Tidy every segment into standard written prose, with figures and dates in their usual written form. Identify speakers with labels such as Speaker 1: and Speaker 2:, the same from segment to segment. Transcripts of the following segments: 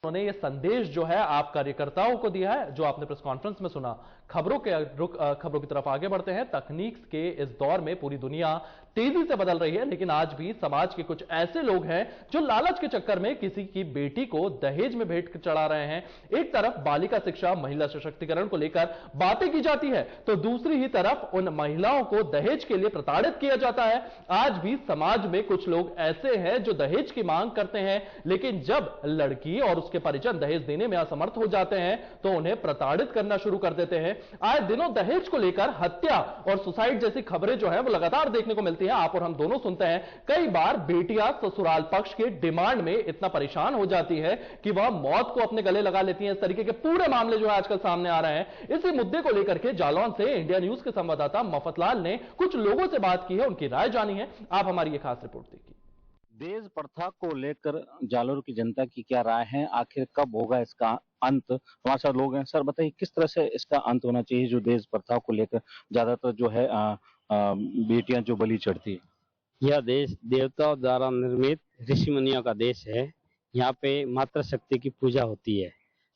Speaker 1: उन्होंने ये संदेश जो है आप कार्यकर्ताओं को दिया है, जो आपने प्रेस कॉन्फ्रेंस में सुना। खबरों की तरफ आगे बढ़ते हैं। तकनीक के इस दौर में पूरी दुनिया तेजी से बदल रही है, लेकिन आज भी समाज के कुछ ऐसे लोग हैं जो लालच के चक्कर में किसी की बेटी को दहेज में भेंट चढ़ा रहे हैं। एक तरफ बालिका शिक्षा, महिला सशक्तिकरण को लेकर बातें की जाती है, तो दूसरी ही तरफ उन महिलाओं को दहेज के लिए प्रताड़ित किया जाता है। आज भी समाज में कुछ लोग ऐसे हैं जो दहेज की मांग करते हैं, लेकिन जब लड़की और उसके परिजन दहेज देने में असमर्थ हो जाते हैं तो उन्हें प्रताड़ित करना शुरू कर देते हैं। आए दिनों दहेज को लेकर हत्या और सुसाइड जैसी खबरें जो है वो लगातार देखने को मिलती हैं। आप और हम दोनों सुनते हैं। कई बार बेटियां ससुराल पक्ष के डिमांड में इतना परेशान हो जाती है कि वह मौत को अपने गले लगा लेती हैं। इस तरीके के पूरे मामले जो है आजकल सामने आ रहे हैं। इसी मुद्दे को लेकर के जालौन से इंडिया न्यूज के संवाददाता मफतलाल ने कुछ लोगों से बात की है, उनकी राय जानी है। आप हमारी ये खास रिपोर्ट देखिए।
Speaker 2: दहेज प्रथा को लेकर जालोर की जनता की क्या राय है, आखिर कब होगा इसका अंत? हमारे साथ लोग हैं। सर बताइए, किस तरह से इसका अंत होना चाहिए जो दहेज प्रथा को लेकर ज्यादातर जो है बेटियां जो बलि चढ़ती है?
Speaker 3: यह देश देवताओं द्वारा निर्मित ऋषि मुनियों का देश है। यहाँ पे मातृ शक्ति की पूजा होती है।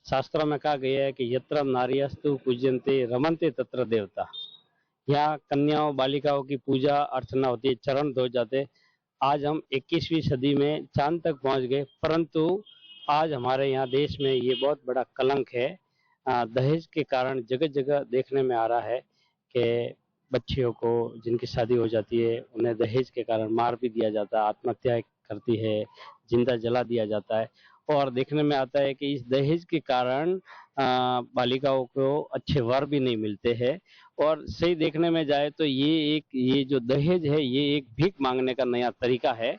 Speaker 3: शास्त्रों में कहा गया है कि यत्र नार्यस्तु पूज्यन्ते रमन्ते तत्र देवता। यहाँ कन्याओं बालिकाओं की पूजा अर्चना होती है, चरण धो जाते। आज हम 21वीं सदी में चांद तक पहुंच गए, परंतु आज हमारे यहाँ देश में ये बहुत बड़ा कलंक है। दहेज के कारण जगह जगह देखने में आ रहा है कि बच्चियों को जिनकी शादी हो जाती है उन्हें दहेज के कारण मार भी दिया जाता है, आत्महत्या करती है, जिंदा जला दिया जाता है। और देखने में आता है कि इस दहेज के कारण बालिकाओं को अच्छे वर भी नहीं मिलते हैं। और सही देखने में जाए तो ये जो दहेज है ये एक भीख मांगने का नया तरीका है।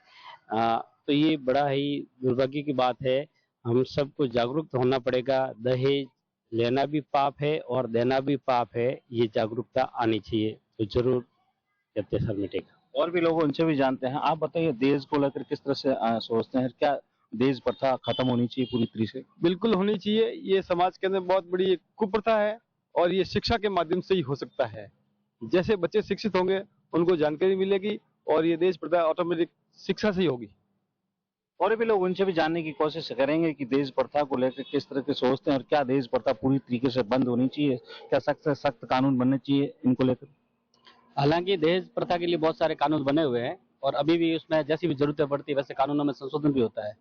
Speaker 3: तो ये बड़ा ही दुर्भाग्य की बात है। हम सबको जागरूक होना पड़ेगा। दहेज लेना भी पाप है और देना भी पाप है, ये जागरूकता आनी चाहिए, तो जरूर अत्याचार मिटेगा।
Speaker 2: और भी लोग उनसे भी जानते हैं। आप बताइए, दहेज को लेकर किस तरह से सोचते हैं? क्या दहेज प्रथा खत्म होनी चाहिए पूरी तरीके से?
Speaker 4: बिल्कुल होनी चाहिए। ये समाज के अंदर बहुत बड़ी एक कुप्रथा है और ये शिक्षा के माध्यम से ही हो सकता है। जैसे बच्चे शिक्षित होंगे उनको जानकारी मिलेगी और ये दहेज प्रथा ऑटोमेटिक शिक्षा से ही होगी।
Speaker 2: और भी लोग उनसे भी जानने की कोशिश करेंगे कि दहेज प्रथा को लेकर किस तरह के सोचते हैं और क्या दहेज प्रथा पूरी तरीके से बंद होनी चाहिए, क्या सख्त से सख्त कानून बनने चाहिए इनको लेकर?
Speaker 3: हालांकि दहेज प्रथा के लिए बहुत सारे कानून बने हुए हैं और अभी भी उसमें जैसी भी जरूरतें पड़ती है वैसे कानूनों में संशोधन भी होता है।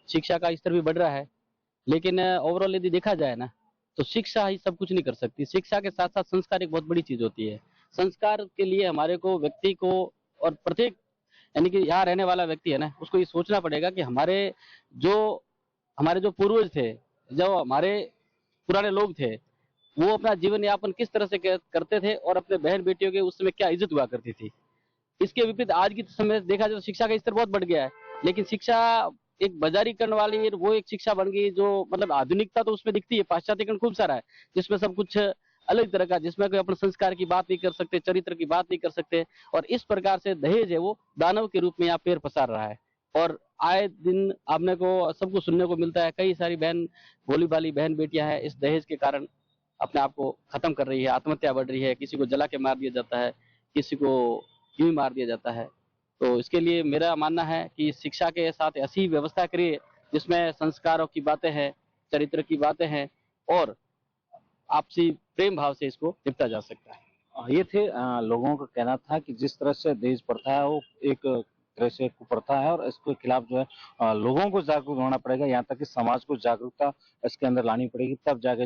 Speaker 3: शिक्षा का स्तर भी बढ़ रहा है, लेकिन ओवरऑल यदि देखा जाए ना तो शिक्षा ही सब कुछ नहीं कर सकती। शिक्षा के साथ साथ संस्कार एक बहुत बड़ी चीज होती है। संस्कार के लिए हमारे को व्यक्ति को और प्रत्येक यानी कि यहाँ रहने वाला व्यक्ति है ना, उसको ये सोचना पड़ेगा कि हमारे जो पूर्वज थे, जो हमारे पुराने लोग थे, वो अपना जीवन यापन किस तरह से करते थे और अपने बहन बेटियों के उस समय क्या इज्जत हुआ करती थी। इसके विपरीत आज की समय देखा जाए तो शिक्षा का स्तर बहुत बढ़ गया है, लेकिन शिक्षा एक बाजारीकरण वाली वो एक शिक्षा बन गई जो मतलब आधुनिकता तो उसमें दिखती है, पाश्चात्यकरण खूब सारा है जिसमें सब कुछ अलग तरह का, जिसमें कोई अपने संस्कार की बात नहीं कर सकते, चरित्र की बात नहीं कर सकते। और इस प्रकार से दहेज है वो दानव के रूप में यहाँ पैर पसार रहा है। और आए दिन आपने को सबको सुनने को मिलता है, कई सारी बहन भोली भाली बहन बेटियां हैं इस दहेज के कारण अपने आप को खत्म कर रही है, आत्महत्या बढ़ रही है, किसी को जला के मार दिया जाता है, किसी को यूं ही मार दिया जाता है। तो इसके लिए मेरा मानना है कि शिक्षा के साथ ऐसी व्यवस्था करिए जिसमें संस्कारों की बातें हैं, चरित्र की बातें हैं और आपसी प्रेम भाव से इसको निपटा जा सकता है।
Speaker 2: ये थे लोगों का कहना था कि जिस तरह से दहेज प्रथा है वो एक तरह से कुप्रथा है और इसके खिलाफ जो है लोगों को जागरूक होना पड़ेगा। यहाँ तक कि समाज को जागरूकता इसके अंदर लानी पड़ेगी, तब जाके